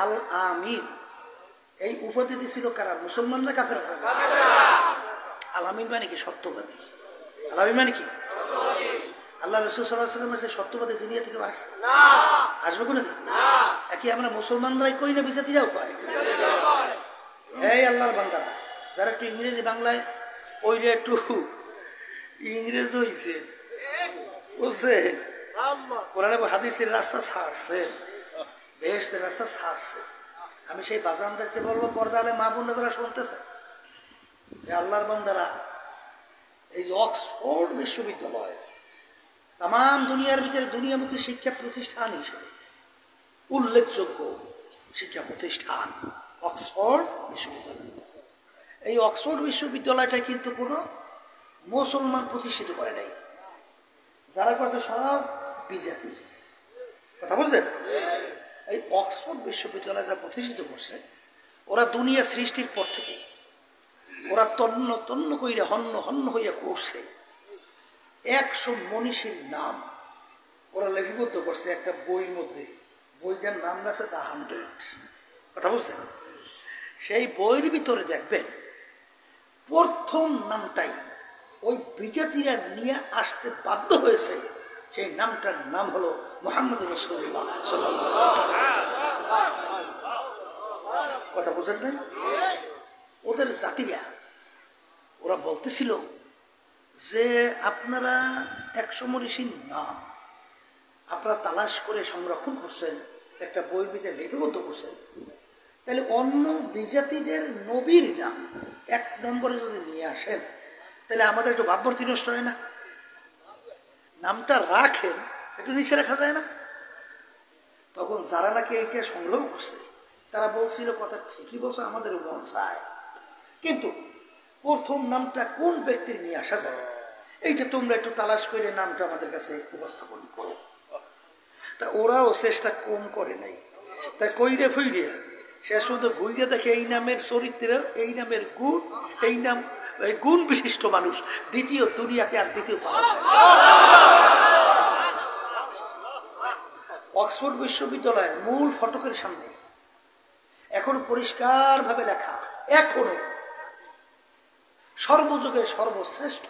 আল আমিন এই উপাধি ছিল কারা? মুসলমানরা কাফেররা? আল আমিন মানে কি? সত্যবাদী। আল আমিন মানে কি? আল্লাহ রাসূল সাল্লাল্লাহু আলাইহি ওয়াসাল্লাম সে সত্যবাদী দুনিয়া থেকে আসছে? আসবে কোনদিন? একই আমরা মুসলমানরাই কই না, বিজাতিরাও কয়। এই আল্লাহর বান্দারা যারা একটু ইংরেজি বাংলায় ওইটা একটু ইংরেজ হইছে, বুঝছেন? কোরআনে হাদিসের রাস্তা ছাড়ছেন, বেহেশতের রাস্তা ছাড়ছেন। আমি সেই বাজানদেরকে বলবো, পর্দালে মা বোনরা যারা শুনতেছে, আল্লাহর বান্দারা, এই যে অক্সফোর্ড বিশ্ববিদ্যালয় তাম দুনিয়ার ভিতরে দুনিয়ামুখী শিক্ষা প্রতিষ্ঠান হিসেবে উল্লেখযোগ্য শিক্ষা প্রতিষ্ঠান অক্সফোর্ড বিশ্ববিদ্যালয়। এই অক্সফোর্ড বিশ্ববিদ্যালয়টা কিন্তু কোনো মুসলমান প্রতিষ্ঠিত করে নাই, যারা করছে সব বিজাতি। কথা বুঝছেন? এই অক্সফোর্ড বিশ্ববিদ্যালয় যা প্রতিষ্ঠিত করছে, ওরা দুনিয়া সৃষ্টির পর থেকে ওরা তন্ন তন্ন কইরা হন্য হন্য হইয়া করছে। 100 মনীষীর নাম ওরা লিপিবদ্ধ করছে একটা বইয়ের মধ্যে। বইটার নাম আছে দ্য 100। কথা বুঝছেন? সেই বইয়ের ভিতরে দেখবেন প্রথম নামটাই ওই বিজাতিরা নিয়ে আসতে বাধ্য হয়েছে। সেই নামটার নাম হলো মুহাম্মদ রাসূলুল্লাহ সাল্লাল্লাহু আলাইহি ওয়াসাল্লাম। কথা বুঝেন না? ওদের জাতিরা ওরা বলতেছিল যে আপনারা 100 মনীষীর নাম আপনারা তালাশ করে সংরক্ষণ করছেন, একটা বইয়ের ভিতরে লিপিবদ্ধ করছেন, তাহলে অন্য বিজাতিদের নবীর নাম 1 নম্বরে যদি নিয়ে আসেন, তাহলে আমাদের একটু ভাবমূর্তি নষ্ট হয় না? নামটা রাখেন, একটু নিচে রাখা যায় না? তখন যারা নাকি এইটা সংগ্রহ করছে তারা বলছিল, কথা ঠিকই বলছে, আমাদের মন চায়, কিন্তু প্রথম নামটা কোন ব্যক্তির নিয়ে আসা যায় এইটা তোমরা একটু তালাশ করে নামটা আমাদের কাছে উপস্থাপন করো। তা ওরাও চেষ্টা কম করে নাই, তাই কইরে ফইরে শেষ পর্যন্ত ঘুরে দেখে এই নামের চরিত্র, এই নামের গুণ, এই নাম এই গুণ বিশিষ্ট মানুষ দ্বিতীয় দুনিয়াতে আর দ্বিতীয় পাওয়া যায়। অক্সফোর্ড বিশ্ববিদ্যালয়ের মূল ফটকের সামনে এখন পরিষ্কার ভাবে লেখা, এখনো সর্বযুগের সর্বশ্রেষ্ঠ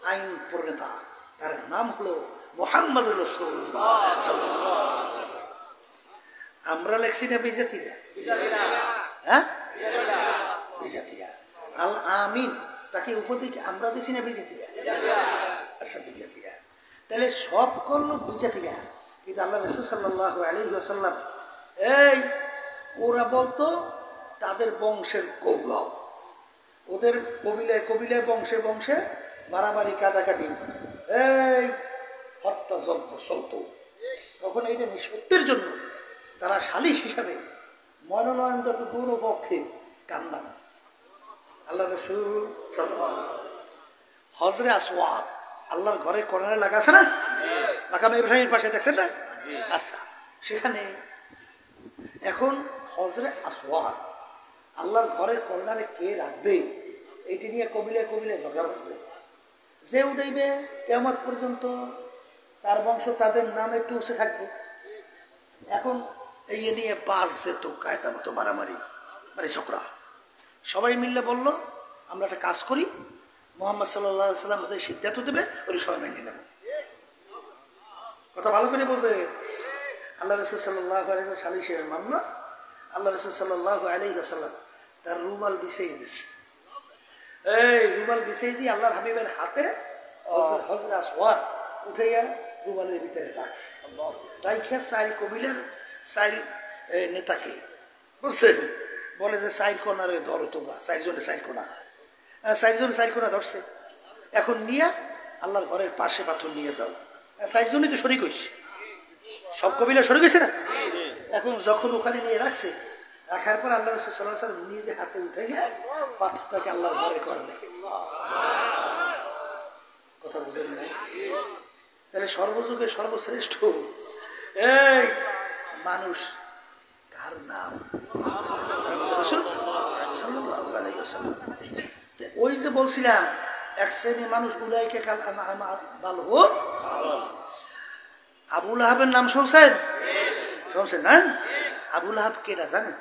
আইন প্রণেতা, তার নাম হলো মুহাম্মদ রাসূলুল্লাহ সাল্লাল্লাহু আলাইহি ওয়াসাল্লাম। আমরা লেখছি না বিজাতিরা? হ্যাঁ, বিজাতিরা। আল আমিন তাকে উপাধি আমরা দিছি না বিজাতিরা? আচ্ছা, বিজাতিরা। তাহলে সব করলো বিজাতিরা, কিন্তু আল্লাহ রাসূল সাল্লাল্লাহু আলাইহি ওয়াসাল্লাম এই ওরা বলতো তাদের বংশের গৌরব, ওদের কবিলায় কবিলায় বংশে বংশে মারামারি কাটাকাটি, এই হত্যাযজ্ঞ চলত। তখন এইটা নিষ্পত্তির জন্য তারা সালিশ হিসাবে মনোনয়ন যত দূর পক্ষে কান্দান। আল্লাহ রাসূল হজরে আসওয়াদ আল্লাহর ঘরের কর্নারে লাগা আছে না, মাকামে ইব্রাহিমের পাশে, দেখছেন না? আচ্ছা, সেখানে এখন হজরে আসওয়াদ আল্লাহর ঘরের কর্নারে কে রাখবে এইটি নিয়ে কবিলায় কবিলায় ঝগড়া হচ্ছে। যে উঠাইবে কিয়ামত পর্যন্ত তার বংশ তাদের নাম একটু উঠে থাকবে। এখন এই নিয়ে বাস যেত কায়দা মতো মারামারি, মানে ঝগড়া। সবাই মিললে বলল, আমরা একটা কাজ করি, মুহাম্মদ সাল্লাল্লাহু আলাইহি ওয়াসাল্লাম যে সিদ্ধান্ত দেবে ওই সবাই মেনে নেব। কথা ভালো করে বোঝে। আল্লাহ রাসূল সাল্লাল্লাহু আলাইহি ওয়াসাল্লাম সালিশে মামলা, আল্লাহ রাসূল সাল্লাল্লাহু আলাইহি ওয়াসাল্লাম তার রুমাল বিছিয়ে দিয়েছে। এই রুমাল বিছিয়ে দিয়ে আল্লাহর হাবিবের হাতে হজরে আসওয়াদ উঠাইয়া রুমালের ভিতরে রাখছে। রাইখা 4 কবিলার 4 নেতাকে বুঝছেন, বলে যে 4 কোণারে ধরো তোমরা, 4 জনে 4 কোণা, 4 জনে 4 কোণা ধরছে। এখন নিয়ে আল্লাহর ঘরের পাশে পাথর নিয়ে যাও। 4 জনই তো শরীক হয়েছে, সব কবিলা শরীক হয়েছে না? এখন যখন ওখানে নিয়ে রাখছে, রাখার পর আল্লাহ রাসূল সাল্লাল্লাহু আলাইহি ওয়াসাল্লাম নিজে হাতে উঠে গিয়ে পাথরটাকে আল্লাহর ঘরে করে রেখে দিল। কথা বুঝেন না? তাহলে সর্বযুগের সর্বশ্রেষ্ঠ এই মানুষ কার নাম? রাসূল সাল্লাল্লাহু আলাইহি ওয়াসাল্লাম। ওই যে বলছিলাম এক শ্রেণী মানুষ উলাইকা কাল বালহু, আবু লাহাবের নাম শুনছেন? শুনছেন না? আবু লাহাব কেটা জানেন?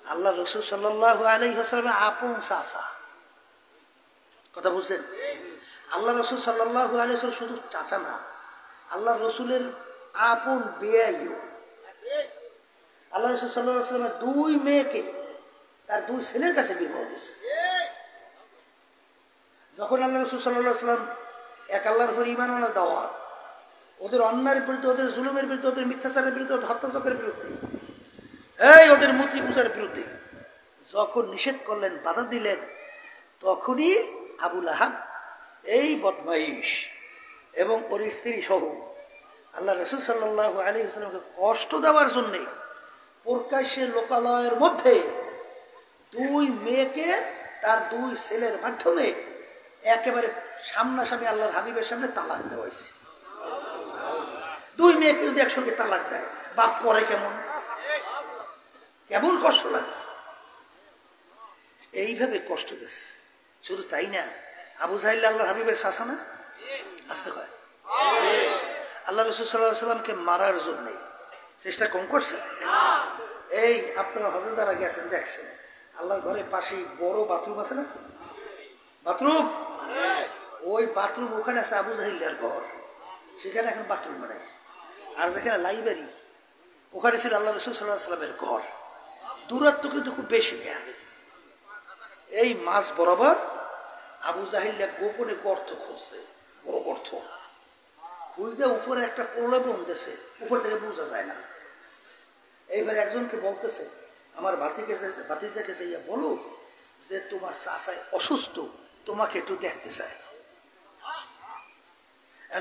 আল্লাহ রসুল সাল্লাল্লাহু আলাইহি ওয়াসাল্লামের আপন চাচা। কথা বুঝছেন? আল্লাহ রসুল সাল্লাল্লাহু আলাইহি ওয়াসাল্লাম শুধু চাচা না, আল্লাহ রসুলের আপন বেয়াইও। আল্লাহ রসুল সাল্লাল্লাহু আলাইহি ওয়াসাল্লামের দুই মেয়েকে তার দুই ছেলের কাছে বিবাহ দিয়েছে। যখন আল্লাহ রসুল সাল্লাল্লাহু আলাইহি ওয়াসাল্লাম এক আল্লাহর উপর ঈমান আনার দাওয়াত, ওদের অন্যায়ের বিরুদ্ধে, ওদের জুলুমের বিরুদ্ধে, ওদের মিথ্যাচারের বিরুদ্ধে, ওদের হত্যাচকের বিরুদ্ধে, ওদের মূর্তি পূজার বিরুদ্ধে যখন নিষেধ করলেন, বাধা দিলেন, তখনই আবু লাহাব এই বদমাইশ এবং ওর স্ত্রী সহ আল্লাহ রসুল সাল্লাল্লাহু আলাইহি ওয়াসাল্লামকে কষ্ট দেওয়ার জন্য প্রকাশ্যে লোকালয়ের মধ্যে দুই মেয়েকে তার দুই ছেলের মাধ্যমে একেবারে সামনাসামনি আল্লাহর হাবিবের সামনে তালাক দেওয়া হয়েছে। দুই মেয়েকে যদি একসঙ্গে তালাক দেয়, বাপ করে কেমন কেমন কষ্ট লাগে। এইভাবে কষ্ট দিচ্ছে। শুধু তাই না, আবু জাহিল আল্লাহর হাবিবের চাচা না? আসতে হয় আল্লাহ রসুল সাল্লাল্লাহু আলাইহি ওয়াসাল্লামকে মারার জন্য চেষ্টা কম করছে? এই আপনারা হজে যারা গেছেন দেখছেন, আল্লাহর ঘরের পাশেই বড় বাথরুম আছে না? বাথরুম, ওই বাথরুম ওখানে আছে আবু জাহিলের ঘর, সেখানে এখন বাথরুম বানাইছে। আর যেখানে লাইব্রেরি, ওখানে ছিল আল্লাহ রসুল সাল্লাল্লাহু আলাইহি ওয়াসাল্লামের ঘর। দূরত্ব কিন্তু খুব বেশি না। এই মাছ বরাবর আবু জাহিল গোপনে গর্ত খুঁজছে, বড় গর্ত খুঁজতে উপরে একটা প্রলোভন দিয়েছে, উপর থেকে বোঝা যায় না। এইবার একজনকে বলতেছে, আমার ভাতিজাকে যাইয়া বলো যে তোমার চাচাই অসুস্থ, তোমাকে একটু দেখতে চায়।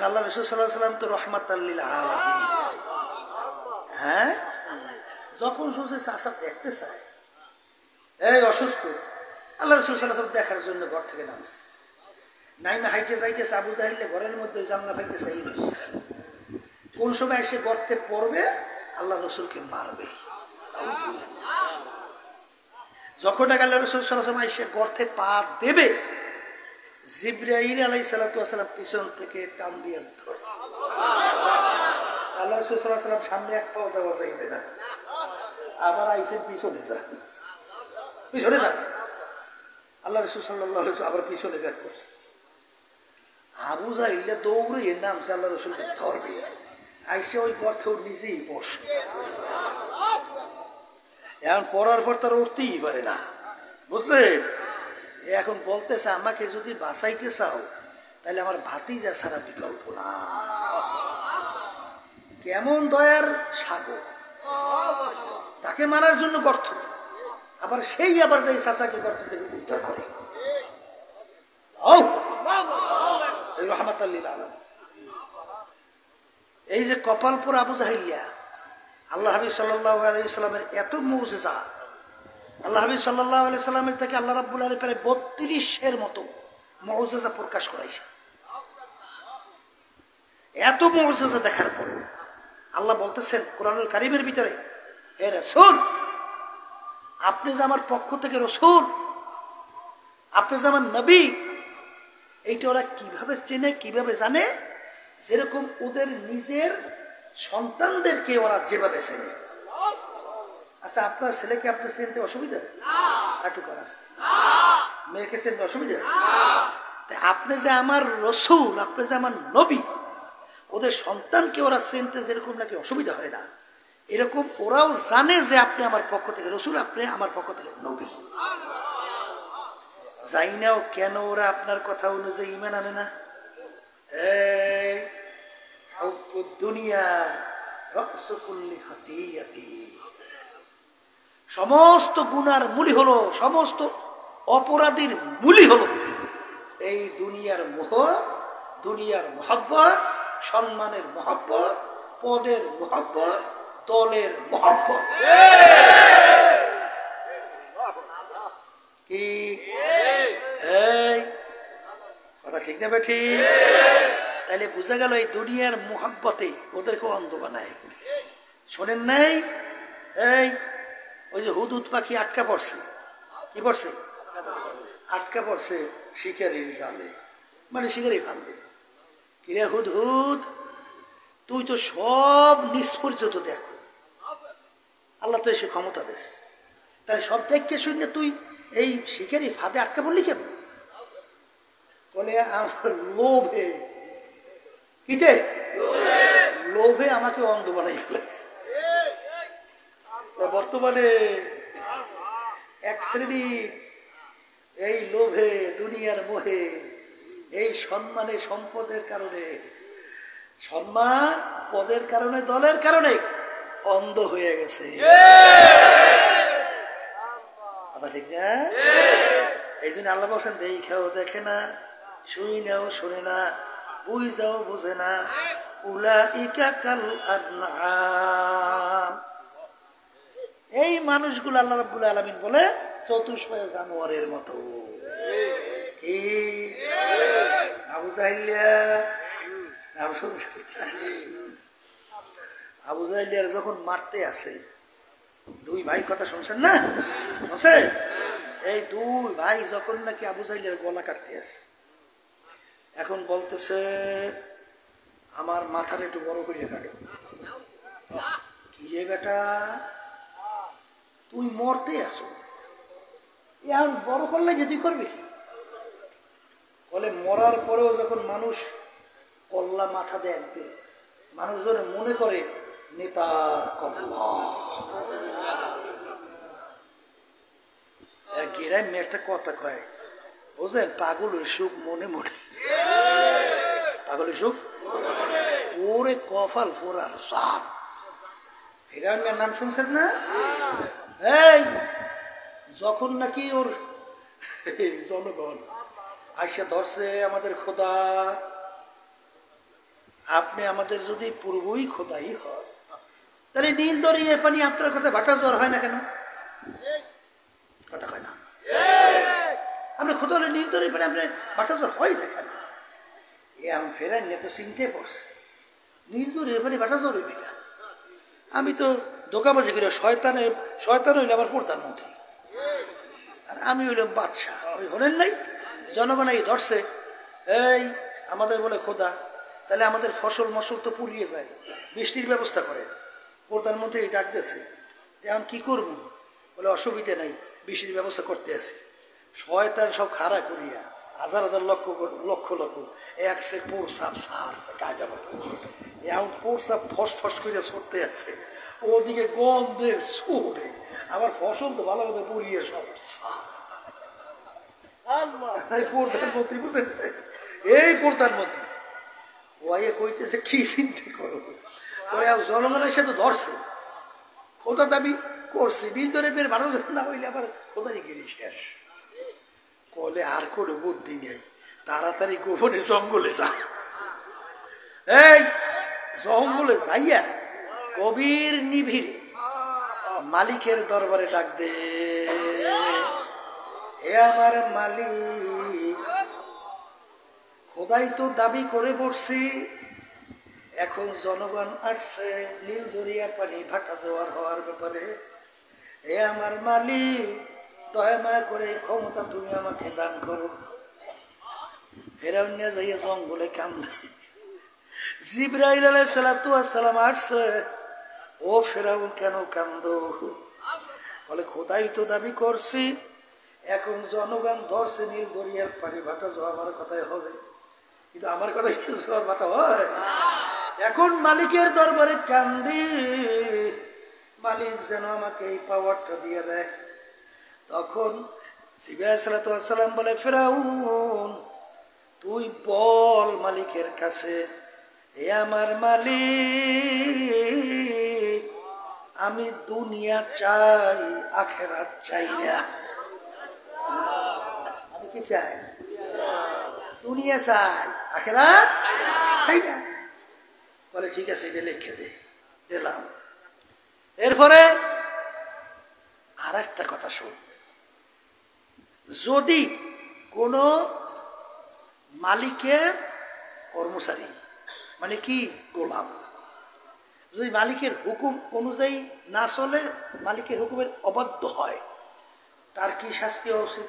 আল্লাহ রাসূল সাল্লাল্লাহু আলাইহি ওয়াসাল্লাম তো রাহমাতাল লিল আলামিন। হ্যাঁ, যখন শুনছে চাচা দেখতে চায়, এই অসুস্থ, আল্লাহ রাসূল সাল্লাল্লাহু আলাইহি ওয়াসাল্লাম দেখার জন্য ঘর থেকে নামছে। নাইমা হাইটে যাইতেছে, আবু জাহিল ঘরের মধ্যে জানলা পাইতে চাই। কোন সময় এসে গর্তে পড়বে, আল্লাহ রসুলকে মারবে। যখন আল্লাহ রসুল সাল্লাল্লাহু আলাইহি ওয়াসাল্লাম এসে গর্তে পা দেবে, জিবরাইল আলাইহিস সালাতু ওয়াস সালাম পিছন থেকে টান দিয়ে ধরছে। আল্লাহ রসুল সাল্লাল্লাহু আলাইহি ওয়াসাল্লাম সামনে এক পাও দেওয়া যাইবে না, আবার আইসেন পিছনে যান, পিছনে যান। আল্লাহ রসুল সাল্লাল্লাহু আলাইহি ওয়াসাল্লাম আবার পিছনে ব্যাক করছে। আবু জাহিল দৌড়ে এর নামছে আল্লাহ রসুলকে ধরবে, আইসে ওই গর্তে নিজেই পড়ছে। এখন পড়ার পর তারা উঠতেই পারে না, বুঝছেন? এখন বলতেছে, আমাকে যদি বাঁচাইতে চাও তাহলে আমার ভাতিজা ছাড়া বিকল্প না। কেমন দয়ার সাগর, তাকে মারার জন্য গর্ত, আবার সেই আবার যাই চাচাকে গর্ত থেকে উদ্ধার করে। রাহমাতাল লিল আলামিন। এই যে কপাল পোড়া আবু জাহিলিয়া, আল্লাহ হাবিব সাল্লাল্লাহু আলাইহি ওয়াসাল্লামের এত মুজিজা, আল্লাহ হাবিব সাল্লাল্লাহু আলাইহি ওয়াসাল্লামের থেকে আল্লাহ রাব্বুল আলামিন প্রায় 32-এর মতো মুজিজা প্রকাশ করাইছে। এত মুজিজা দেখার পরে আল্লাহ বলতেছেন কোরআনুল কারীমের ভিতরে, হে রাসূল, আপনি যে আমার পক্ষ থেকে রাসূল, আপনি যে আমার নবী, এইটা ওরা কিভাবে চেনে, কিভাবে জানে? যেরকম ওদের নিজের সন্তানদেরকে ওরা যেভাবে চেনে। আচ্ছা, আপনার ছেলেকে আপনার চিনতে অসুবিধা? একটু করা আসতে মেয়েকে চিনতে অসুবিধা? আপনি যে আমার রসুল, আপনি যে আমার নবী, ওদের সন্তানকে ওরা চিনতে যেরকম নাকি অসুবিধা হয় না, এরকম ওরাও জানে যে আপনি আমার পক্ষ থেকে রসুল, আপনি আমার পক্ষ থেকে নবী। যাই নাও কেন ওরা আপনার কথা অনুযায়ী ঈমান আনে না? দুনিয়া রাসু কুল্লি খাতিয়াতি, সমস্ত গুনার মূলই হলো, সমস্ত অপরাধীর মূলই হলো এই দুনিয়ার মোহ, দুনিয়ার মহব্বত, সম্মানের মহব্বত, পদের মহব্বত, দলের মহব্বত। কি এই কথা ঠিক না বেঠি? তাইলে বোঝা গেল এই দুনিয়ার মোহাব্বতে ওদেরকে অন্ধ বানায়। শোনেন নাই, এই ওই যে হুদহুদ পাখি আটকা পড়ছে, কি পড়ছে? আটকা পড়ছে শিকারির জালে, মানে শিকারি ফান্দে। কিরে হুদহুদ, তুই তো সব নিষ্পরিচিত দেখো, আল্লাহ তো এসে ক্ষমতা দিস, তাই সব দেখকে শুনে তুই এই শিকারি ফাঁদে আটকা বললি কেন? বলে আমার লোভে, কিতে লোভে আমাকে অন্ধ বানাই ফেলেছে। বর্তমানে এক শ্রেণীর এই লোভে, দুনিয়ার মোহে, এই সম্মানে, সম্পদের কারণে, সম্মান পদের কারণে, দলের কারণে অন্ধ হয়ে গেছে। কথা ঠিক না? এই জন্য আল্লাহ বলছেন দেখাও দেখে না, শুনি নাও শুনে না, বুঝাও বুঝে না, উলাইকা কাল আনআম। এই মানুষগুলো আল্লাহ রাব্বুল আলামিন বলে চতুষ্পয় জানোয়ারের মতো। কি আবু জাহেলিয়ার যখন মারতে আছে, দুই ভাই কথা শুনছেন না? শুনছে? এই দুই ভাই যখন নাকি আবু জাহেলিয়ার গলা কাটতে আছে, এখন বলতেছে আমার মাথার একটু বড় করিয়া কাটো। কি রে বেটা, তুই মরতে আসো, এখন বড় করলে যে তুই করবি কি? বলে মরার পরেও যখন মানুষ কল্লা মাথা দেখবে, মানুষজন মনে করে নেতার কল্লা। গ্রামে একটা কথা কয়, বুঝলেন, পাগলের সুখ মনে মনে। পাগলের সুখ ওরে কপাল ফোরার সাপ। ফেরাউনের নাম শুনছেন না? এই যখন নাকি ওর জনগণ আইসা ধরছে আমাদের খোদা, আপনি আমাদের যদি পূর্বই খোদাই হয়, তাহলে নীল দরিয়ে পানি আপনার কথা ভাটা জ্বর হয় না কেন? কথা হয় না? আপনি খোদা হলে নীল দরিয়ে পানি আপনি ভাটা জ্বর হয় দেখেন। আমি ফেরাই নিয়ে তো চিনতে পড়ছে, নীল দরিয়ে পানি ভাটা জ্বর হইবে না। আমি তো ধোকাবাজি করে শয়তান হইলে আবার প্রধানমন্ত্রী, আর আমি হইলাম বাদশাহ। ওই হলেন নাই, জনগণ এই ধরছে, এই আমাদের বলে খোদা, তাহলে আমাদের ফসল মসল তো পুড়িয়ে যায়, বৃষ্টির ব্যবস্থা করে। প্রধানমন্ত্রী ডাক দিয়েছে যে আমি কি করব? বলে অসুবিধা নাই, বৃষ্টির ব্যবস্থা করতে আছে। শয়তান সব খাড়া করিয়া হাজার হাজার লক্ষ লক্ষ লক্ষ একসে পোরসাপ সারছে কায়দা মতো, এমন পোরসাপ ফস ফস করিয়া ছড়তে আছে, ওদিকে গন্ধের সুরে আমার ফসল তো ভালো মতো পুড়িয়ে সব প্রধানমন্ত্রী। বুঝলেন, এই প্রধানমন্ত্রী ওয়াইয়ে কইতেছে কি চিন্তা করো, জনগণের সাথে ধরছে, খোদা দাবি করছে, নীল ধরে বের ভালো না হইলে আবার খোদাই গিরি শেষ। কলে আর কোনো বুদ্ধি নেই, তাড়াতাড়ি গোপনে জঙ্গলে যা। এই জঙ্গলে যাইয়া গভীর নিভিড়ে মালিকের দরবারে ডাক দে, হে আমার মালিক, খোদাই তো দাবি করে বসছি, এখন জনগণ আসছে নীল দরিয়া পানি ভাটা জোয়ার হওয়ার ব্যাপারে। হে আমার মালিক, দয়া মায়া করে ক্ষমতা তুমি আমাকে দান করো। ফেরাউন নিয়ে যাইয়া জঙ্গলে কান্দে। জিবরাইল আলাইহিস সালাতু ওয়াস সালাম আসছে, ও ফেরাউন কেন কান্দো? বলে খোদাই তো দাবি করছি, এখন জনগণ ধরছে নীল দরিয়ার পানি ভাটা জোয়ার আমার কথাই হবে, কিন্তু আমার কথা কি জোয়ার ভাটা হয়? এখন মালিকের দরবারে কান্দি, মালিক যেন আমাকে এই পাওয়ারটা দিয়ে দেয়। তখন জিবরাইল সালাতু ওয়াস সালাম বলে, ফেরাউন তুই বল মালিকের কাছে, এ আমার মালিক, আমি দুনিয়া চাই, আখিরাত চাই না। আমি কি চাই? দুনিয়া চাই, আখিরাত চাই না। বলে ঠিক আছে, এটা লিখে দে। দিলাম। এরপরে আর একটা কথা শোন, যদি কোন মালিকের কর্মচারী, মানে কি গোলাম, যদি মালিকের হুকুম অনুযায়ী না চলে, মালিকের হুকুমের অবাধ্য হয়, তার কি শাস্তি হওয়া উচিত?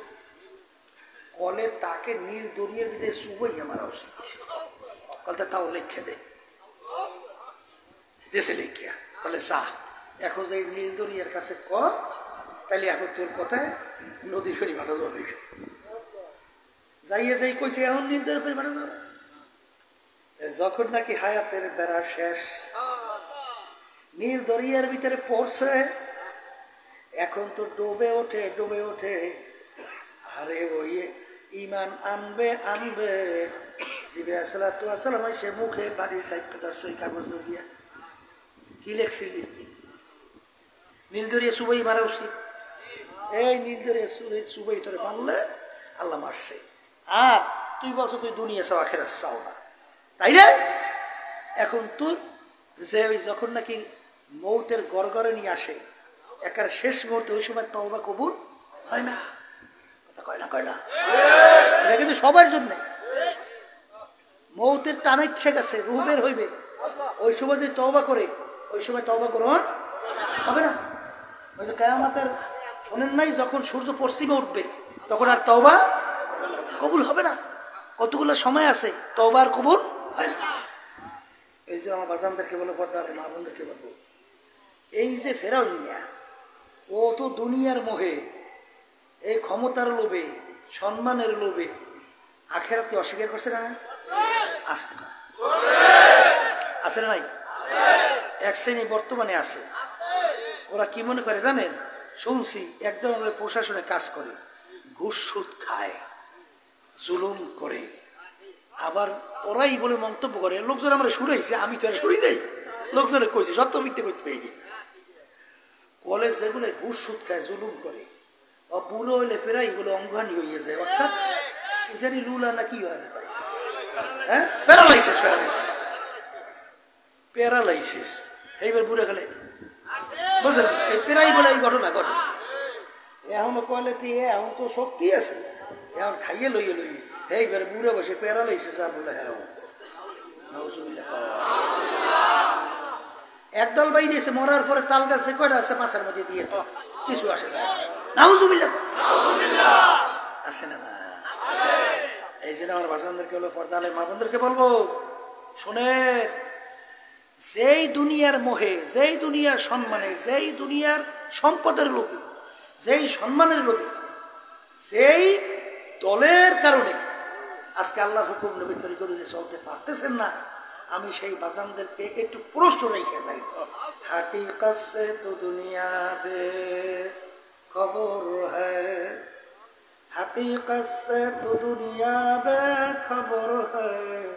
বলে তাকে নীল দরিয়ার ভিতরে চুবাইয়া মারা উচিত। বলতে তাও লিখে দে, দেশে লিখিয়া। বলে যা, এখন যে নীল দরিয়ার কাছে ক তাইলে এখন তোর কথায় নদী ফেরি ভাটা যাবে যাইয়ে যাই কইছে এখন নীল দরিয়া ফেরি ভাটা যাবে যখন নাকি হায়াতের বেড়া শেষ নীল দরিয়ার ভিতরে পড়ছে এখন তো ডুবে ওঠে আরে ওই ইমান আনবে জিবে আসসালাতু আসসালাম সে মুখে বাড়ি সাইড ধরছে ওই কাগজ দিয়া কি লেখছিলি নীল দরিয়া সুবাই মারা উচিত এই নীল দরিয়া সুবাই তোরে মারলে আল্লাহ মারছে আর তুই বলছো তুই দুনিয়া চাও আখেরাত চাও না তাই রে এখন তোর যে ওই যখন নাকি মৌতের গড়গড়ে নিয়ে আসে একার শেষ মুহূর্তে ওই সময় তওবা কবুল হয় না কথা কয় না এটা কিন্তু সবার জন্য মৌতের টানে ঠেক আছে রুহ বের হইবে ওই সময় যদি তওবা করে ওই সময় তওবা গ্রহণ হবে না ওই যে কিয়ামতের শোনেন নাই যখন সূর্য পশ্চিমে উঠবে তখন আর তওবা কবুল হবে না কতগুলো সময় আছে তওবা আর কবুল হয় না এই যে আমার বাজানদেরকে বলে পর্দারে মা বোনদেরকে বলবো এই যে ফেরাউন ও তো দুনিয়ার মোহে এই ক্ষমতার লোভে সম্মানের লোভে আখেরাতকে অস্বীকার করছে না আসতে না আছে না নাই এক শ্রেণী বর্তমানে আছে ওরা কি মনে করে জানেন শুনছি একদম প্রশাসনে কাজ করে ঘুষ সুদ খায় জুলুম করে আবার ওরাই বলে মন্তব্য করে লোকজন আমরা শুনেছি আমি তো আর শুনি নাই লোকজনে কইছে সত্য মিথ্যে করতে পারিনি কলেজ যেগুলো ঘুষ সুদ খায় জুলুম করে বা বুড়ো হইলে ফেরাই বলে অঙ্গহানি হয়ে যায় অর্থাৎ কি জানি লুলা না কি হয় হ্যাঁ প্যারালাইসিস এইবার বুড়ে গেলে বুঝলেন এই প্রায় বলে এই ঘটনা ঘটে এখনো কলে তুই এখন তো শক্তি আছে এখন খাইয়ে লইয়ে এইবার বুড়ে বসে প্যারালাইসিস আর বলে হ্যাঁ একদল বাই দিয়েছে মরার পরে তাল গাছে কয়টা আছে পাশের মধ্যে দিয়ে তো কিছু আসে না নাউজুবিল্লাহ আসে না না এই জন্য আমার বাসানদেরকে হলো পর্দালে মা বোনদেরকে বলবো শোনেন যেই দুনিয়ার মোহে যেই দুনিয়ার সম্মানে যেই দুনিয়ার সম্পদের লোভে যেই সম্মানের লোভে যেই দলের কারণে আজকে আল্লাহর হুকুম নবী তৈরি করে যে চলতে পারতেছেন না আমি সেই বাজানদেরকে একটু প্রশ্ন রেখে যাই হাকিকত সে তো দুনিয়া বে খবর হ্যায় হাকিকত সে তো দুনিয়া বে খবর হ্যায়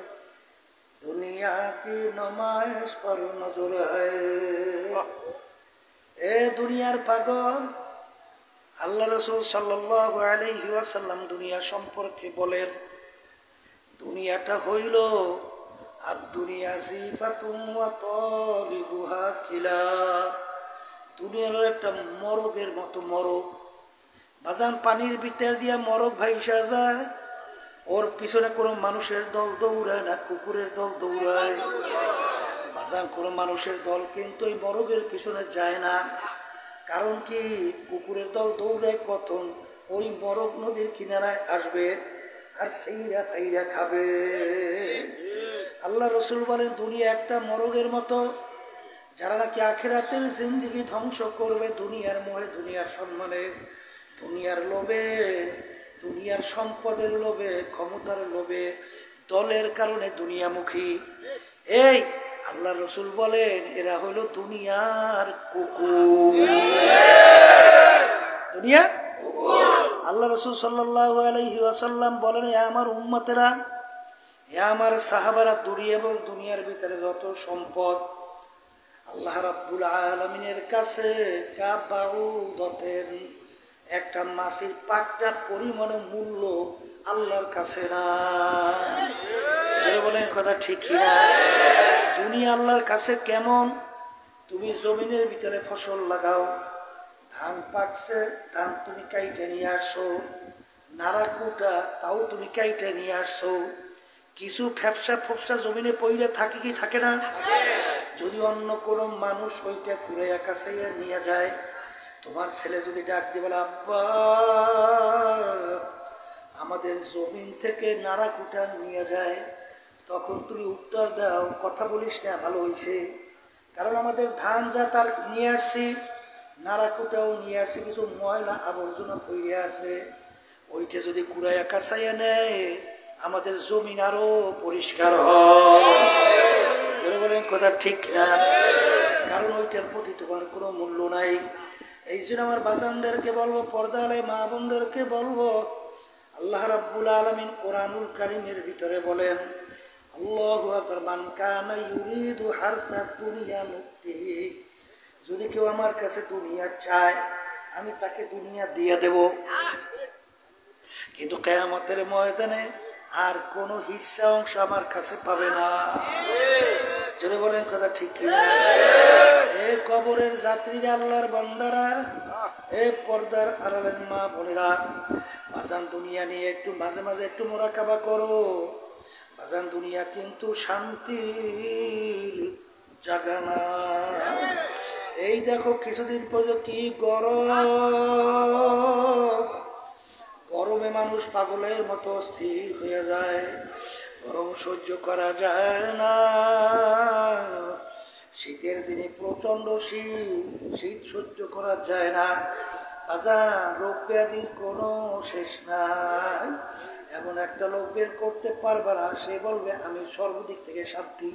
দুনিয়া কি নমাইশ পর নজর হ্যায় এ দুনিয়ার পাগল আল্লাহ রাসূল সাল্লাল্লাহু আলাইহি ওয়াসাল্লাম দুনিয়া সম্পর্কে বলেন দুনিয়াটা হইল আর দুনিয়া জিফাতুম ওয়া তালিবুহা কিলা দুনিয়ার একটা মরগের মতো মরগ বাজান পানির ভিতর দিয়া মরগ ভাইসা যায় ওর পিছনে কোনো মানুষের দল দৌড়ায় না কুকুরের দল দৌড়ায় বাজান কোনো মানুষের দল কিন্তু এই মরগের পিছনে যায় না কারণ কি কুকুরের দল দৌড়ায় কখন ওই মরগ নদীর কিনারায় আসবে আর সেইরা খাইরা খাবে আল্লাহ রসুল বলেন দুনিয়া একটা মরগের মতো যারা নাকি আখিরাতের জিন্দেগি ধ্বংস করবে দুনিয়ার মোহে দুনিয়ার সম্মানে দুনিয়ার লোভে দুনিয়ার সম্পদের লোভে ক্ষমতার লোভে দলের কারণে দুনিয়ামুখী এই আল্লাহ রসুল বলেন এরা হলো দুনিয়ার কুকুর দুনিয়ার আল্লাহ রসুল সাল্লাল্লাহু আলাইহি ওয়াসাল্লাম বলেন এ আমার উম্মতেরা এ আমার সাহাবারা দুনিয়া এবং দুনিয়ার ভিতরে যত সম্পদ আল্লাহ রাব্বুল আলামিনের কাছে কাবাউদাতেন একটা মাছের পাকটা পরিমাণ মূল্য আল্লাহর কাছে না যারা বলেন কথা ঠিক কিনা দুনিয়া আল্লাহর কাছে কেমন তুমি জমিনের ভিতরে ফসল লাগাও ধান পাকছে ধান তুমি কাইটে নিয়ে আসো নাড়া কুটা তাও তুমি কাইটে নিয়ে আসো কিছু ফ্যাপসা ফোপসা জমিনে পইরে থাকে কি থাকে না যদি অন্য কোনো মানুষ ওইটা কুড়ে কাছে নিয়ে যায় তোমার ছেলে যদি ডাক দিয়ে বলে আব্বা আমাদের জমিন থেকে নাড়া কুটা নিয়ে যায় তখন তুমি উত্তর দাও কথা বলিস না ভালো হয়েছে কারণ আমাদের ধান যা তার নিয়ে আসছি, নাড়াকুটাও নিয়ে আসছি, কিছু ময়লা আবর্জনা পড়ে আছে, ওইটা যদি কুড়াইয়া কাছাইয়া নেয় আমাদের জমিন আরো পরিষ্কার হয়। বলেন কথা ঠিক না? কারণ ওইটার প্রতি তোমার কোনো মূল্য নাই। এই জন্য আমার বাজানদেরকে বলবো, পর্দালে মা বোনদেরকে বলবো, আল্লাহ রাব্বুল আলামিন কোরআনুল কারীমের ভিতরে বলেন, আল্লাহু আকবার, মান কানা ইউরিদু হারসাদ দুনিয়া মুক্তিহি, যদি কেউ আমার কাছে দুনিয়া চায় আমি তাকে দুনিয়া দিয়ে দেব, কিন্তু কিয়ামতের ময়দানে আর কোনো হিস্সা অংশ আমার কাছে পাবে না। যদি বলেন কথা ঠিক কিনা? এ কবরের যাত্রীরা, আল্লাহর বান্দারা, এ পর্দার আড়ালের মা বোনেরা, বাজান দুনিয়া নিয়ে একটু মাঝে মাঝে একটু মোরাকাবা করো। বাজান দুনিয়া কিন্তু শান্তির জায়গা না। এই দেখো কিছুদিন পর্যন্ত কি গরম, গরমে মানুষ পাগলের মতো স্থির হয়ে যায়, গরম সহ্য করা যায় না। শীতের দিনে প্রচন্ড শীত সহ্য করা যায় না। বাজার রোগ ব্যাধির কোনো শেষ নাই। এমন একটা লোক বের করতে পারবে না, সে বলবে আমি সর্বদিক থেকে শান্তি।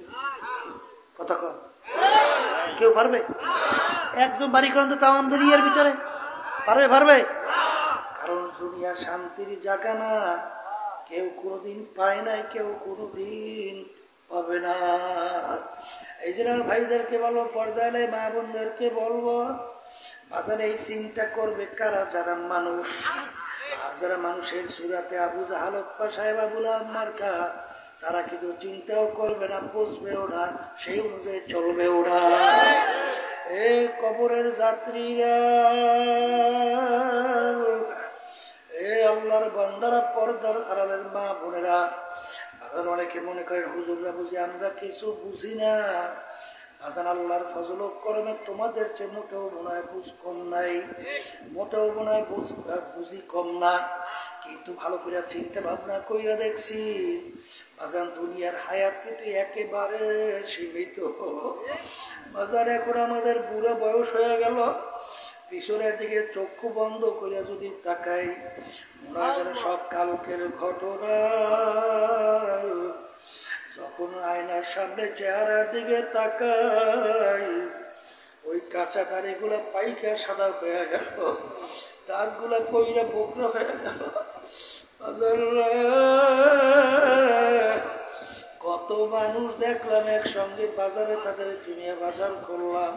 কথা কম, কেউ পারবে? একজন বাড়ি করেন তো তামাম দুনিয়ার ভিতরে পারবে? কারণ দুনিয়া শান্তির জায়গা না, কেউ কোনোদিন পায় নাই, কেউ কোনোদিন পাবে না। এই জন্য ভাইদেরকে বলবো, পর্দালে মা বোনদেরকে বলবো, বাজারে এই চিন্তা করবে কারা? যারা মানুষ। আর যারা মানুষের সুরাতে আবু জাহাল সাহেব আবুল মার্কা, তারা কিন্তু চিন্তাও করবে না, বুঝবেও না, সেই অনুযায়ী চলবেও না। এ কবরের যাত্রীরা, এ আল্লাহর বান্দারা, পর্দার আড়ালের মা বোনেরা, অনেকে মনে করেন হুজুররা বুঝি, আমরা কিছু বুঝি না। আসান আল্লাহর ফজল করমে তোমাদের চেয়ে মোটেও মনে হয় বুঝ কম নাই, মোটেও মনে হয় বুঝি কম না। কিন্তু ভালো করে চিন্তা ভাবনা কইরা দেখছি, বাজান দুনিয়ার হায়াত কিন্তু একেবারে সীমিত। বাজার এখন আমাদের বুড়ো বয়স হয়ে গেল, পিছনের দিকে চক্ষু বন্ধ করে যদি তাকাই, মনে হয় যেন সব কালকের ঘটনা। যখন আয়নার সামনে চেহারার দিকে তাকাই, ওই কাঁচা দাড়িগুলা পাইকা সাদা হয়ে গেল, দাঁতগুলা কইরা বকরা হয়ে গেল। কত মানুষ দেখলাম একসঙ্গে বাজারে, তাদের কিনে বাজার করলাম,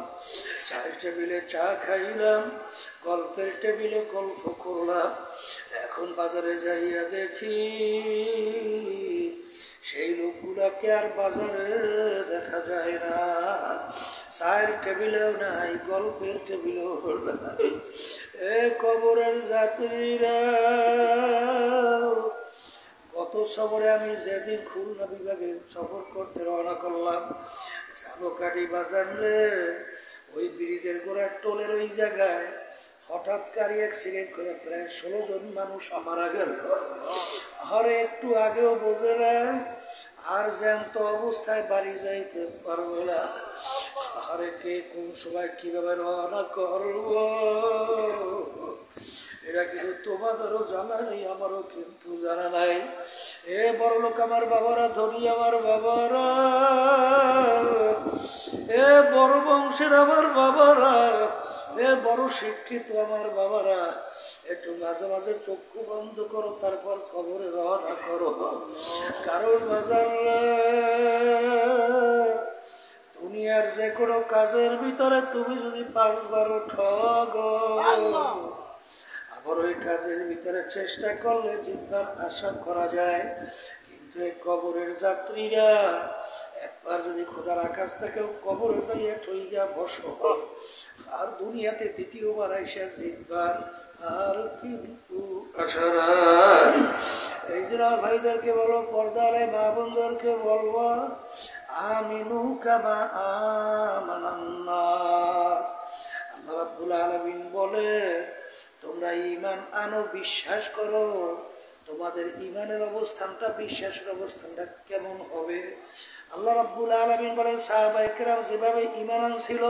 চায়ের টেবিলে চা খাইলাম, গল্পের টেবিলে গল্প করলাম। এখন বাজারে যাইয়া দেখি সেই লোকগুলাকে আর বাজারে দেখা যায় না, চায়ের টেবিলেও নাই, গল্পের টেবিলেও নাই। এ কবরের যাত্রীরা, গত সফরে আমি যেদিন খুলনা বিভাগে সফর করতে রওনা করলাম, ঝালকাঠি বাজার রে, ওই ব্রিজের গোড়ার টোলের ওই জায়গায় হঠাৎ গাড়ি অ্যাক্সিডেন্ট করে প্রায় 16 জন মানুষ মারা গেল। আর একটু আগেও বোঝে না আর জ্যান্ত অবস্থায় বাড়ি যাইতে পারবে না। আরে কে কোন সময় কিভাবে রওনা করব, এটা কিন্তু তোমাদেরও জানা নেই, আমারও কিন্তু জানা নাই। এ বড় লোক আমার বাবারা, ধনী আমার বাবারা, এ বড় বংশের আমার বাবারা, এ বড় শিক্ষিত আমার বাবারা, একটু মাঝে মাঝে চক্ষু বন্ধ করো, তারপর কবরে রওনা করো। কারণ বাজার দুনিয়ার যে কোনো কাজের ভিতরে তুমি যদি 5 বারও ঠগ, আবার ওই কাজের ভিতরে চেষ্টা করলে জিতবার আশা করা যায়। কিন্তু এই কবরের যাত্রীরা একবার যদি খোদার আকাশ থেকেও কবরে যাইয়া ঠইয়া বসো, আর দুনিয়াতে দ্বিতীয়বার আইসা জিতবার আর কিন্তু আশা নাই। এই জন্য ভাইদেরকে বলো, পর্দারে মা বোনদেরকে বলবো, আমিনু কামা আমানান নাস। আল্লাহ রাব্বুল আলামিন বলে, তোমরা ঈমান আনো, বিশ্বাস করো, তোমাদের ঈমানের অবস্থানটা, বিশ্বাসের অবস্থানটা কেমন হবে? আল্লাহ রাব্বুল আলামিন বলেন, সাহাবায়ে কেরাম যেভাবে ঈমান আনছিল,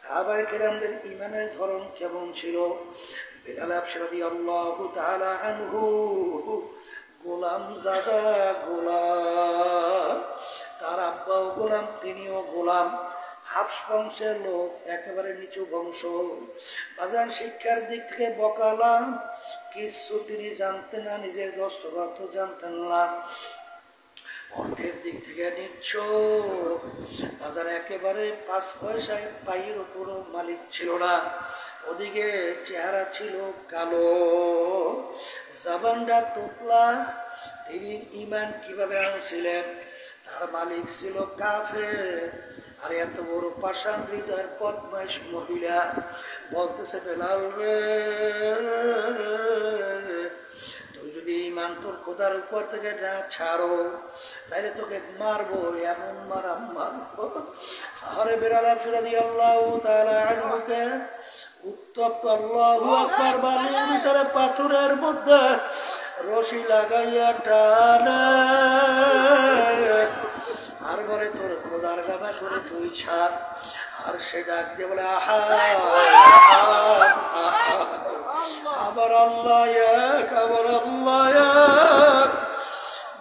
সাহাবায়ে কেরামদের ঈমানের ধরন কেমন ছিল? বিলাল রাদিয়াল্লাহু তাআলা আনহু গোলাম জাদা গোলাম, তার আব্বাও গোলাম, তিনিও গোলাম, হাফস বংশের লোক, একেবারে নিচু বংশ। বাজান শিক্ষার দিক থেকে বকালাম, কিছু তিনি জানতেন না, নিজের দস্তগত জানতেন না। অর্থের দিক থেকে নিচ্ছ বাজার একেবারে 5 পয়সায় পায়ের উপরও মালিক ছিল না। ওদিকে চেহারা ছিল কালো, জাবানটা তোতলা। তিনি ঈমান কিভাবে আনছিলেন? তার মালিক ছিল কাফের। আর এত বড় পাষাণ হৃদয়ের বদমাইশ মহিলা বলতেছে, বেলাল রে, তুই যদি ঈমান তোর খোদার উপর থেকে না ছাড়ো, তাইলে তোকে মারবো, এমন মারাম মারবো। আরে বেলাল রাদিয়াল্লাহু তাআলা আনহুকে উত্তপ্ত আল্লাহু আকবার বালির ভিতরে পাথরের মধ্যে রশি লাগাইয়া টানে, আর বলে তোর খোদার নামে করে তুই ছাড়। আর সে ডাক দিয়ে বলে, আহা আবার আল্লাহ এক, আবার আল্লাহ এক।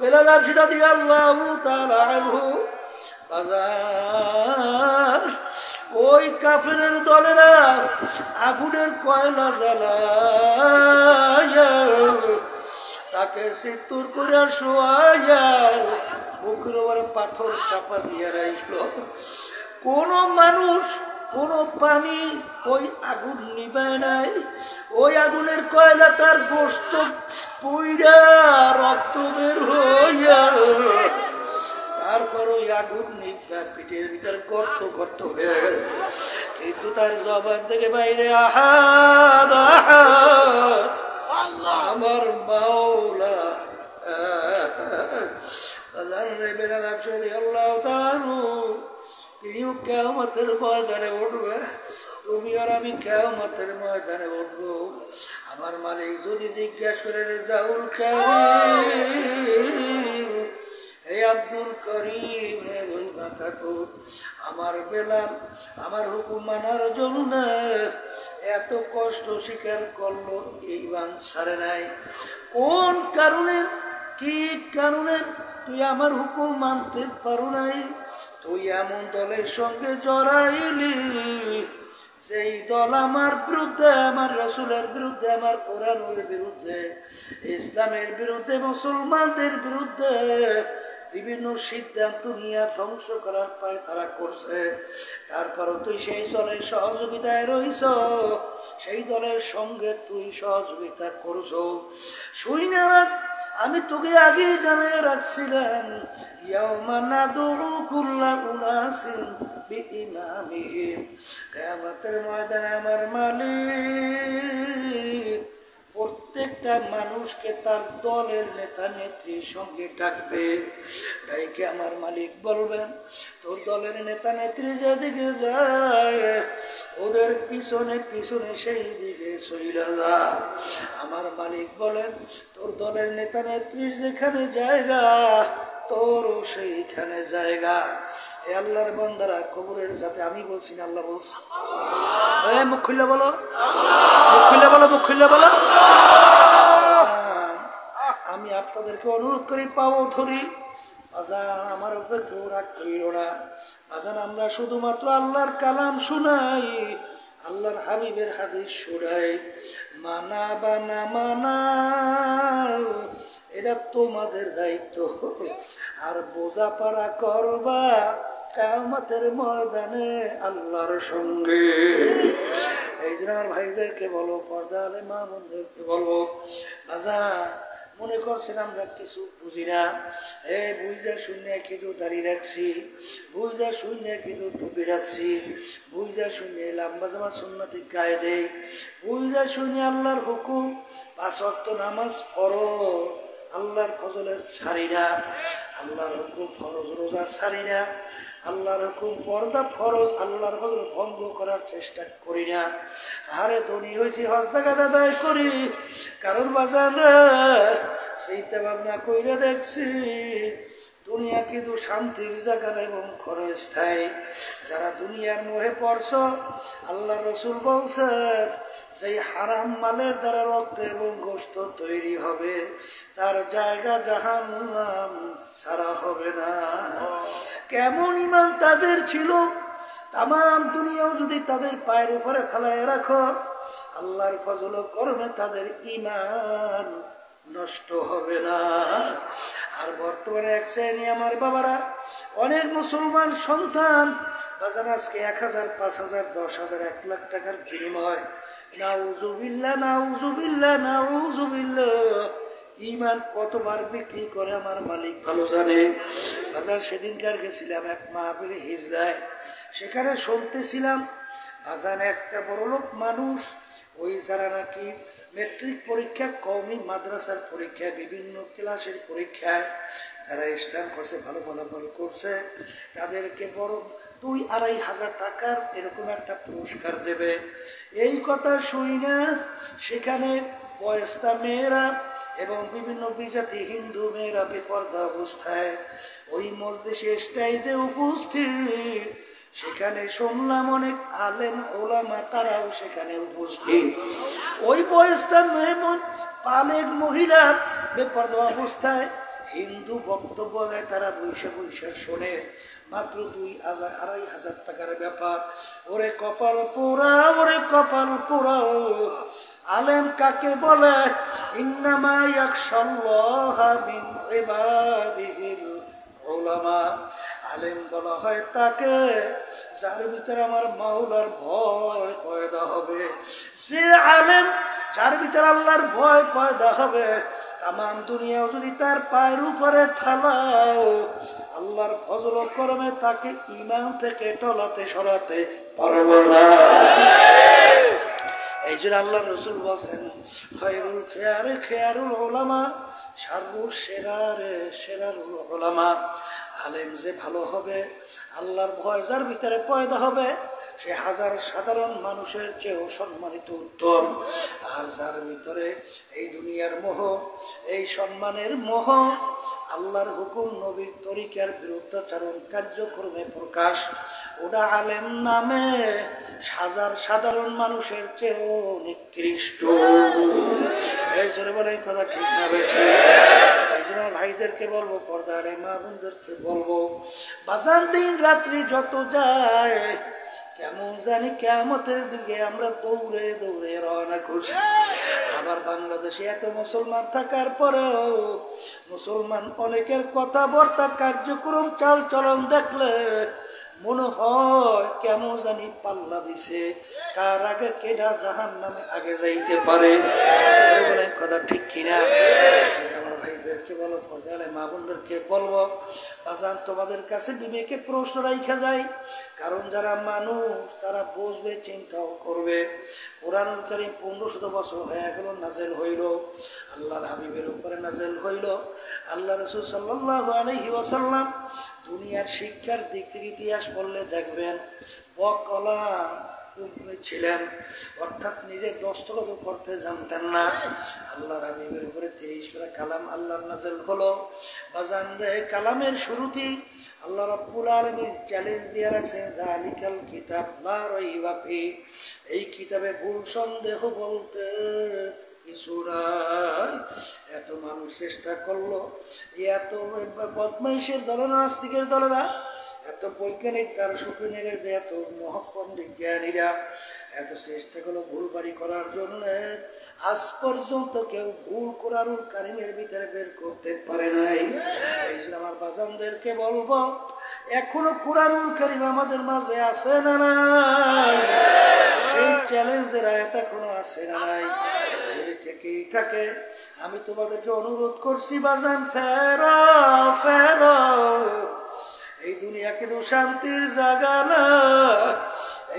বেলাল রাদিয়াল্লাহু তাআলা আনহু বাজার ওই কাফেরের দলেরা আগুনের কয়লা জ্বালায়া তাকে সিতুর করে শোয়াইয়া বুকের উপরে পাথর চাপা দিয়ে রাখল। কোন মানুষ, কোন পানি ওই আগুন নিবায় নাই। ওই আগুনের কয়লা তার গোস্ত পুইরা রক্ত বের হইয়া, তারপর ওই আগুন নিবা পিঠের ভিতরে গর্ত গর্ত হয়ে গেছে। কিন্তু তার জবান থেকে বাইরে আহাদ আহাদ আমার মাওলা। তিনিও কিয়ামতের ময়দানে উঠবে, তুমি আর আমি কিয়ামতের ময়দানে উঠবো। আমার মালিক যদি জিজ্ঞাসা করে, রেজাউল কারীম, হে আব্দুল করিম, হে রহিমা খাতুন, আমার বেলাল আমার হুকুম মানার জন্য এত কষ্ট স্বীকার করলো, ঈমান ছাড়ে নাই, কোন কারণে, কি কারণে তুই আমার হুকুম মানতে পারো নাই? তুই এমন দলের সঙ্গে জড়াইলি যেই দল আমার বিরুদ্ধে, আমার রাসূলের বিরুদ্ধে, আমার কোরআনের বিরুদ্ধে, ইসলামের বিরুদ্ধে, মুসলমানদের বিরুদ্ধে বিভিন্ন সিদ্ধান্ত নিয়ে ধ্বংস করার পায় তারা করছে। তারপরও তুই সেই দলের সহযোগিতায় রইছ, সেই দলের সঙ্গে তুই সহযোগিতা করছো। শুই না, আমি তোকে আগে জানিয়ে রাখছিলাম, ইয়াউমা নাদউ কুল্লা উনাসিন বিইমামিহিম, কিয়ামতের ময়দানে আমার মালিক প্রত্যেকটা মানুষকে তার দলের নেতা নেত্রীর সঙ্গে ডাকবে। ডাইকে আমার মালিক বলবেন, তোর দলের নেতা নেত্রী যেদিকে যায় ওদের পিছনে পিছনে সেই দিকে চইলা যা। আমার মালিক বলেন, তোর দলের নেতা নেত্রীর যেখানে জায়গা তোরও সেইখানে জায়গা। এ আল্লাহর বান্দারা, কবরের সাথে আমি বলছি না, আল্লাহ বলছি। মুখ খুলে বলো, মুখ খুলে বলো, মুখ খুলে বলো। আমি আপনাদেরকে অনুরোধ করি, পাও ধরি, আজান আমার উপরে কেউ রাগ করিল না। আজান আমরা শুধুমাত্র আল্লাহর কালাম শুনাই, আল্লাহর হাবিবের হাদিস শুনাই। মানা বা না মানা এটা তোমাদের দায়িত্ব, আর বোঝাপড়া করবা কিয়ামতের ময়দানে আল্লাহর সঙ্গে। এই জন্য আমার ভাইদেরকে বলো, পর্দা আলে মা বোনদেরকে বলো, আজান মনে করছেন আমরা কিছু বুঝি না, বুঝা শূন্য কিন্তু দাঁড়িয়ে রাখছি, বুঝা শূন্য কিন্তু টুপি রাখছি, বুঝা শূন্য লম্বা জামা সুন্নতি গায়ে দেয়, বুঝা শূন্য আল্লাহর হুকুম 5 ওয়াক্ত নামাজ পড়ো, আল্লাহর ফজলে ছাড়ি না, আল্লাহর হুকুম ফরজ রোজা ছাড়ি না, আল্লাহর হুকুম পর্দা ফরজ আল্লাহর ফজল ভঙ্গ করার চেষ্টা করি না। আরে ধনী হয়েছি, হজ যাকাত আদায় করি, কারণ বাজার চিন্তা ভাবনা কইরা দেখছি দুনিয়া কিন্তু শান্তির জায়গা এবং ক্ষণস্থায়ী। যারা দুনিয়ার মোহে পড়ছ, আল্লাহ রসুল বলছেন যে হারাম মালের দ্বারা রক্ত এবং গোশত তৈরি হবে, তার জায়গা জাহান্নাম ছাড়া হবে না। কেমন ঈমান তাদের ছিল! তাম দুনিয়াও যদি তাদের পায়ের উপরে ফেলায় রাখো, আল্লাহর ফজল ও করমে তাদের ঈমান নষ্ট হবে না। আর বর্তমানে এক শ্রেণী আমার বাবারা, অনেক মুসলমান সন্তান বাজান আজকে 1000, 5000, 10,000, 1 লাখ টাকার বিনিময়, নাউজুবিল্লাহ নাউজুবিল্লাহ নাউজুবিল্লাহ, ঈমান কতবার বিক্রি করে আমার মালিক ভালো জানে। বাজার সেদিনকার গেছিলাম এক মাহফিলে হিজলায়, সেখানে শুনতেছিলাম বাজান একটা বড়লোক মানুষ, ওই যারা নাকি মেট্রিক পরীক্ষা, কওমি মাদ্রাসার পরীক্ষায়, বিভিন্ন ক্লাসের পরীক্ষায় যারা স্ট্যান্ড করছে, ভালো ফলাফল করছে, তাদেরকে বড় 2-2.5 টাকার এরকম একটা পুরস্কার দেবে। এই কথা শুনি না সেখানে বয়স্তা মেয়েরা এবং বিভিন্ন বিজাতি হিন্দু মেয়েরা বেপর্দা অবস্থায় ওই মজলিসে স্টেজে উপস্থিত। সেখানে শুনলাম অনেক আলেম ওলামা তারাও সেখানে উপস্থিত। ওই বয়স্তা মেহমান পালেক মহিলার বেপরোয়া অবস্থায় হিন্দু বক্তব্য দেয়, তারা বৈশা বৈশা শোনে। মাত্র 2,000-2,500 টাকার ব্যাপার। ওরে কপাল পোড়া, ওরে কপাল পোড়া। আলেম কাকে বলে? ইন্নামা ইয়াখশাল্লাহা মিন ইবাদিহিল উলামা। আলেম বলা হয় তাকে যার ভিতরে আমার মাওলার ভয় পয়দা হবে। সে আলেম যার ভিতরে আল্লাহর ভয় পয়দা হবে, তাম দুনিয়াও যদি তার পায়ের উপরে ঠালাও, আল্লাহর ফজল ও করমে তাকে ঈমান থেকে টলাতে সরাতে পারবে না। এই জন্য আল্লাহ রসুল বলছেন, খায়রুল খিয়ারে খিয়ারুল উলামা, শাররুল শিরারে শিরারুল উলামা। আলেম যে ভালো হবে, আল্লাহর ভয় যার ভিতরে পয়দা হবে, সে হাজার সাধারণ মানুষের চেয়েও সম্মানিত উত্তম। আর যার ভিতরে এই দুনিয়ার মোহ, এই সম্মানের মোহ, আল্লাহর হুকুম নবীর তরিকার বিরুদ্ধাচরণ কার্যক্রমে প্রকাশ, ওটা আলেম নামে হাজার সাধারণ মানুষের চেয়েও নিকৃষ্ট। এই জন্য বলে এই কথা ঠিক না বেঠে? এই জন্য ভাইদেরকে বলবো, পর্দার মা বোনদেরকে বলবো, বাজার দিন রাত্রি যত যায়, কেমন জানি কিয়ামতের দিকে আমরা দৌড়ে দৌড়ে রওনা করছি। আবার বাংলাদেশে এত মুসলমান থাকার পরেও মুসলমান অনেকের কথাবার্তা, কার্যক্রম, চাল চলন দেখলে মনে হয় কেমন জানি পাল্লা দিছে, কার আগে কেডা জাহান্নামে আগে যাইতে পারে। বলে কথা ঠিক কিনা? আমার ভাইদেরকে বলো, পর্দালে মা বোনদেরকে বলবো, বাজান তোমাদের কাছে বিবেকে প্রশ্ন রাখা যায়। কারণ যারা মানুষ তারা বুঝবে, চিন্তাও করবে। কোরআনুল কারীম 1500 বছর হয়ে গেল নাজেল হইল, আল্লাহর হাবিবের উপরে নাজেল হইল। আল্লাহ রাসূল সাল্লাল্লাহু আলাইহি ওয়াসাল্লাম দুনিয়ার শিক্ষার দিক থেকে ইতিহাস পড়লে দেখবেন বকলা ছিলেন, অর্থাৎ নিজে দস্তখত করতে জানতেন না। আল্লাহর হাবিবের উপরে 30 পারা কালাম আল্লাহর নাযিল হলো। বাজান রে, কালামের শুরুতেই আল্লাহ রাব্বুল আলামিন চ্যালেঞ্জ দিয়ে রাখছেন, যালিকাল কিতাব লা রাইবা ফি। এই কিতাবে ভুল সন্দেহ বলতে কিছু নাই। এত মানুষ চেষ্টা করলো, এত বদমাইশের দলে, নাস্তিকের দলেরা, এত বৈজ্ঞানিক তার সুখিনের, এত মহাপণ্ডিত জ্ঞানীরা এত চেষ্টা করলো ভুল বাড়ি করার জন্য, আজ পর্যন্ত কেউ ভুল কোরআনুল কারীমের ভিতরে বের করতে পারে নাই। এই জন্য আমার বাজানদেরকে বলবো, এখনো কোরআনুল কারীম আমাদের মাঝে আছে না নাই? সেই চ্যালেঞ্জের আয়াত এখনো আছে না নাই? থেকেই থাকে। আমি তোমাদেরকে অনুরোধ করছি, বাজান ফেরো ফেরো। এই দুনিয়া কিন্তু শান্তির জায়গা না।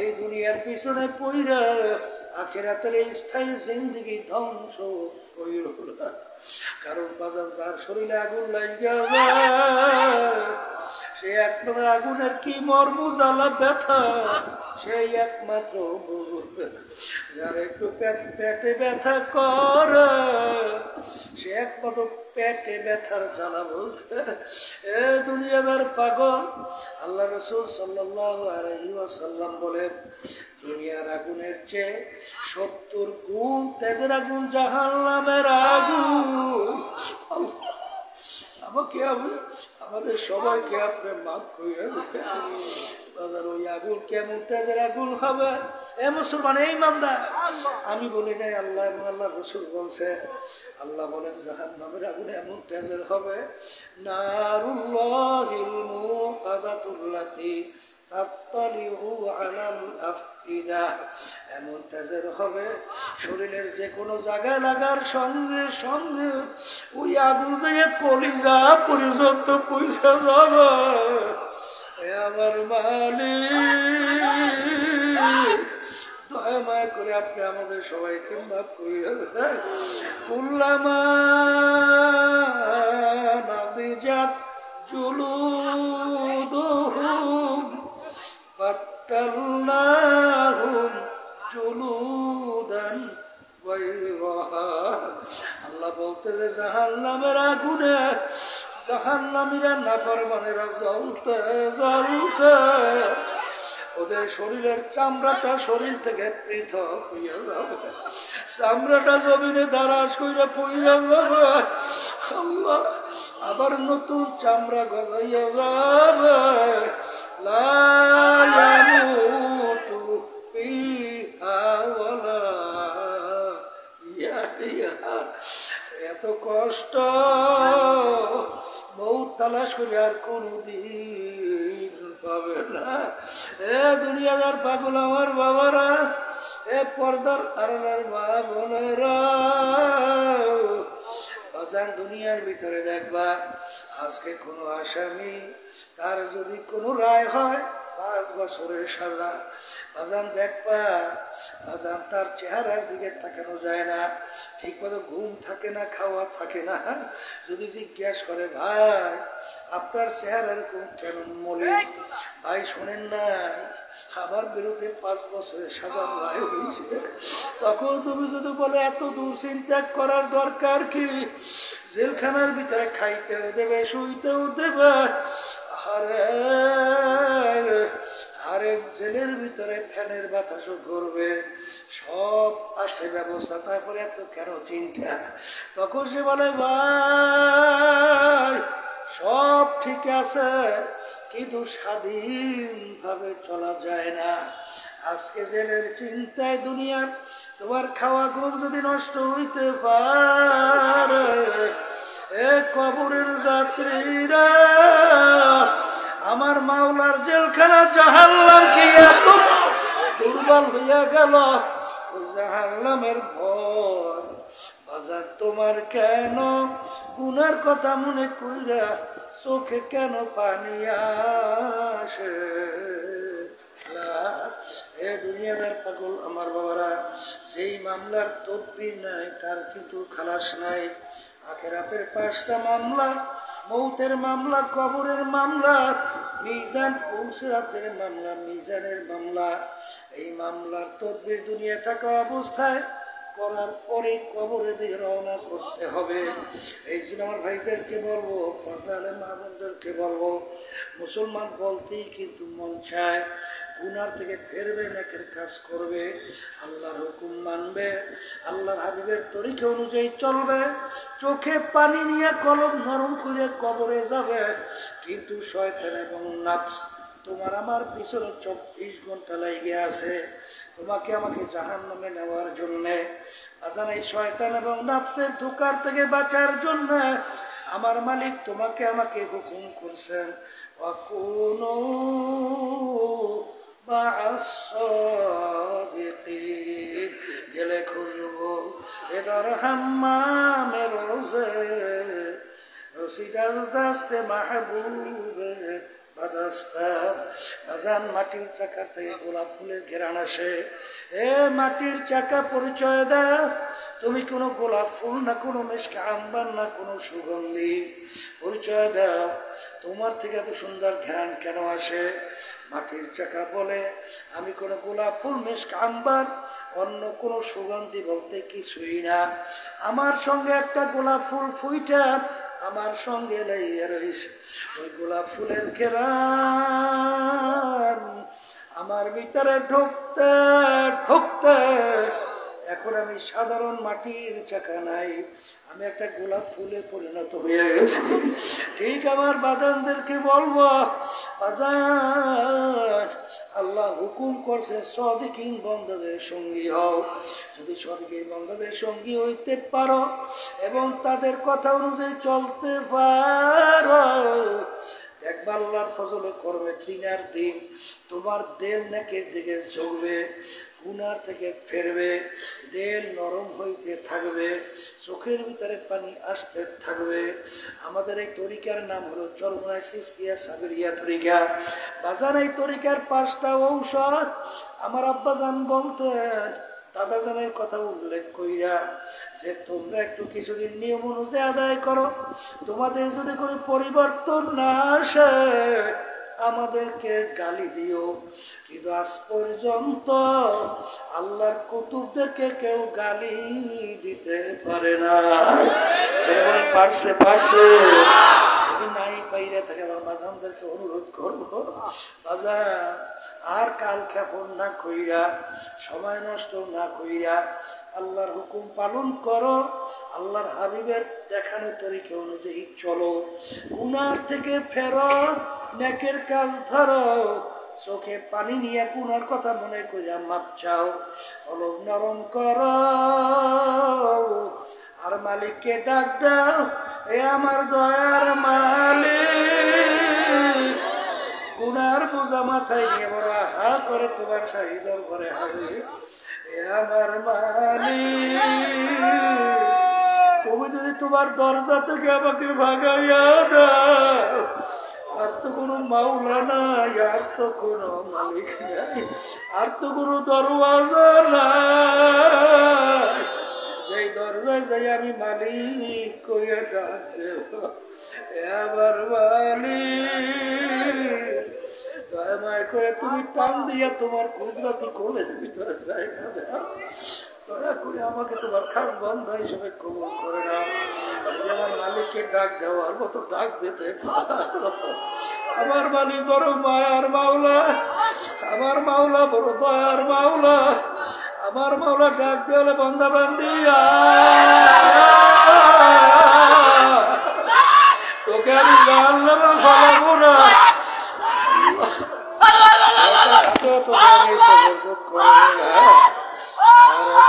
এই দুনিয়ার পিছনে পইরা আখিরাতের স্থায়ী জিন্দেগি ধ্বংস কইর না। কারণ বাজান যার শরীরে আগুন লাগিয়া যায়, সে একবার আগুনের কি মর্ম জ্বালা ব্যথা সেই একমাত্র বুঝবে। যার একটু পেটে ব্যথা করে সে একমাত্র পেটে ব্যথার জ্বালা বুঝবে। এ দুনিয়াদার পাগল। আল্লাহ রাসূল সাল্লাল্লাহু আলাইহি ওয়াসাল্লাম বলেন, দুনিয়ার আগুনের চেয়ে 70 গুণ তেজের আগুন জাহান্নামের আগুন। আমাকে আমাদের সবাইকে আপনি মাফ করে দেন। ওই আগুন কেমন তেজের আগুন হবে? এ মুসলমান, এই মামলা আমি বলি নাই, আল্লাহ এবং আল্লাহ রাসূল বলছে। আল্লাহ বলেন জাহান্নামের আগুন এমন তেজের হবে, নারুল্লাহিল মুকাদাতুল্লাতি তাত্তালিউ আলাল আফইদা, এমন তেজের হবে শরীরের যে কোনো জায়গায় লাগার সঙ্গে সঙ্গে ওই আগুন দিয়ে কলিজা পর্যন্ত পয়সা যাবে। আমার মালিক, দয়া মায়া করে আপনি আমাদের সবাইকে মাফ করিয়া দেন। কুল্লামা নাদিজাত জুলুদুহুম বাত্তালনাহুম জুলুদান গায়রাহা। আল্লাহ বলতে যে জাহান্নামের আগুনে জাহান্নামীরা নাফরমানেরা জ্বলতে জ্বলতে ওদের শরীরের চামড়াটা শরীর থেকে পৃথক হইয়া যাবে, চামড়াটা জমিনে দারাজ কইরা পইয়া যাবে। আল্লাহ আবার নতুন চামড়া গজাইয়া যাবে। লা ইয়ামুতু ফিহা ওয়ালা ইয়াহইয়া। এত কষ্ট বহুত তালাশ করে আর কোনদিন পাবে না। এ দুনিয়াদার পাগল আমার বাবারা, এ পর্দার আড়ালের মা বোনেরা, বাজান দুনিয়ার ভিতরে দেখবা আজকে কোনো আসামি তার যদি কোনো রায় হয় 5 বছরের সাজা, বাজান দেখবা বাজান তার চেহারার দিকে তাকানো যায় না, ঠিক মতো ঘুম থাকে না, খাওয়া থাকে না। যদি জিজ্ঞাসা করে ভাই আপনার চেহারা এরকম কেন মলিন, ভাই শোনেন না আমার বিরুদ্ধে 5 বছরের সাজার রায় হয়েছে, তখন তুমি যদি বলে এত দূর চিন্তা করার দরকার কি, জেলখানার ভিতরে খাইতেও দেবে শুইতেও দেবে, আরে আরে জেলের ভিতরে ফ্যানের বাতাসও ঘুরবে, সব আছে ব্যবস্থা, তারপরে এত কেন চিন্তা? তখন সে বলে ভাই সব ঠিক আছে কিন্তু স্বাধীনভাবে চলা যায় না। আজকে জেলের চিন্তায় দুনিয়ার তোমার খাওয়া ঘুম যদি নষ্ট হইতে পারে, এ কবরের যাত্রীরা আমার মাওলার জেলখানা জাহান্নাম কি এত দুর্বল হইয়া গেল? জাহান্নামের ভয় বাজার তোমার কেন গুনার কথা মনে কইরা চোখে কেন পানি আসে? এ দুনিয়াদার পাগল আমার বাবারা, যেই মামলার তদবির নাই তার কিন্তু খালাস নাই। আখিরাতের 5টা মামলা, মৌতের মামলা, কবরের মামলা, মিজান পৌঁছাতের মামলা, মিজানের মামলা। এই মামলার তদবির দুনিয়া থাকা অবস্থায় করার পরে কবরে দিয়ে রওনা করতে হবে। এই জন্য আমার ভাইদেরকে বলবো, পর্দালে মা বোনদেরকে বলবো, মুসলমান বলতেই কিন্তু মন চায় গুনার থেকে ফেরবে, নেকের কাজ করবে, আল্লাহর হুকুম মানবে, আল্লাহর হাবিবের তরিকা অনুযায়ী চলবে, চোখে পানি নিয়ে কলম নরম করে কবরে যাবে। কিন্তু শয়তান এবং নাফস তোমার আমার পিছনে 24 ঘন্টা লেগে আছে তোমাকে আমাকে জাহান্নামে নেওয়ার জন্যে। আজান এই শয়তান এবং নাফসের ধোঁকার থেকে বাঁচার জন্য আমার মালিক তোমাকে আমাকে হুকুম করছেন, ওয়াকুনু মা'আস-সাদিকিন। গেলে খুঁজবো এদার হাম্মামে রোজে রসিদাস দাস্তে মাহবুবে বাজান। মাটির চাকার থেকে গোলাপ ফুলের ঘেরান আসে। এ মাটির চাকা পরিচয় দাও তুমি কোনো গোলাপ ফুল না, কোনো মিশকে আম্বার না, কোনো সুগন্ধি। পরিচয় দাও তোমার থেকে এত সুন্দর ঘেরান কেন আসে? মাটির চাকা বলে আমি কোনো গোলাপ ফুল মেশক আম্বার অন্য কোনো সুগন্ধি বলতে কিছুই না। আমার সঙ্গে একটা গোলাপ ফুল ফুইটা আমার সঙ্গে লাইয়া রইছে, ওই গোলাপ ফুলের ঘেরান আমার ভিতরে ঢুকতে ঢুকতে এখন আমি সাধারণ মাটির চাকা নাই, আমি একটা গোলাপ ফুলে পরিণত হয়ে গেছি। ঠিক আমার বাজানদেরকে বলবো, বাজান আল্লাহ হুকুম করছে সদিকিন বন্ধুদের সঙ্গী হও। যদি সদিকিন বন্ধুদের সঙ্গী হইতে পারো এবং তাদের কথা অনুযায়ী চলতে পারো, দেখবা আল্লাহর ফজলে করবে দিনের দিন তোমার দেল নেকের দিকে ঝুঁকবে, গুনাহ থেকে ফেরবে, দেল নরম হইতে থাকবে, চোখের ভিতরে পানি আসতে থাকবে। আমাদের এই তরিকার নাম হলো চরমনাই সিস্তিয়া সাবিরিয়া তরিকা। বাজার এই তরিকার 5টা ঔষধ আমার আব্বাজান বলতেন, দাদাজানের কথা উল্লেখ কইরা যে তোমরা একটু কিছুদিন নিয়ম অনুযায়ী আদায় করো, তোমাদের যদি কোনো পরিবর্তন না আসে আমাদেরকে গালি দিও। কিন্তু আজ পর্যন্ত আল্লাহর কুতুবদেরকে কেউ গালি দিতে পারে না। পারছে পারছে নাই পাইরা থাকে। আমার বাজানদেরকে অনুরোধ করবো, বাজার আর কাল ক্ষেপণ না কইরা, সময় নষ্ট না কইরা আল্লাহর হুকুম পালন করো, আল্লাহর হাবিবের দেখানো তরিকা অনুযায়ী চলো, গুনাহ থেকে ফেরো, নেকের কাজ ধরো, চোখে পানি নিয়ে গুনার কথা মনে কইরা মাপ চাও, অলক নরম করো আর মালিককে ডাক দাও, এ আমার দয়ার মালিক। গুনার বোঝা মাথায় নিয়ে বড় হা করে তোমার শাহিদর ঘরে হাজির, এ আমার মালিক। তুমি যদি তোমার দরজা থেকে আমাকে ভাগাইয়া দাও, আর তো কোনো মাওলা নাই, আর তো কোনো মালিক নাই, আর তো কোনো দরওয়াজা নাই, যেই দরজায় যাই আমি মালিক কইয়া ডাক দেব, এবার মালিক দয়াময় করে তুমি টান দিয়া তোমার কুদরতি কোলের ভিতরে জায়গা দাও, দয়া করে আমাকে তোমার খাস বন্ধ হিসেবে কবুল করে নাও। আমার মালিককে ডাক দেওয়ার মতো ডাক দিতে আমার মালিক বড় মায়ার মাওলা, আমার মাওলা বড় দয়ার মাওলা, আমার মাওলা ডাক দেওয়ালে বন্ধা বান্দিয়া তোকে আমি জাহান্নামে ফেলাবো না, তোকে আমি সবর করবো না,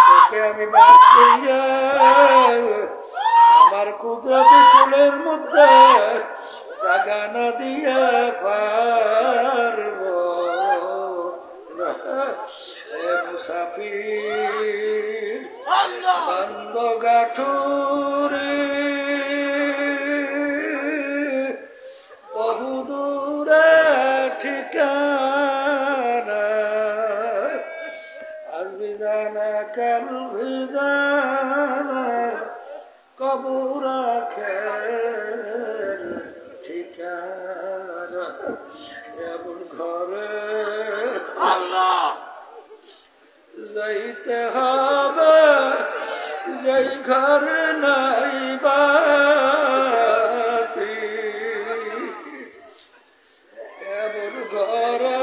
তোকে আমি বাদ করিয়া আমার কুদরতি কোলের মধ্যে জাগা না দিয়ে পারবো না। মুসাফির বন্ধ গাঠুরে বহু দূরে ঠিকানা, আজ বিজানা কাল বিজানা কবর আখের ঠিকানা, এমন ঘরে আল্লাহ যাইতে হবে যেই ঘরে নাই বাতি, এমন ঘরে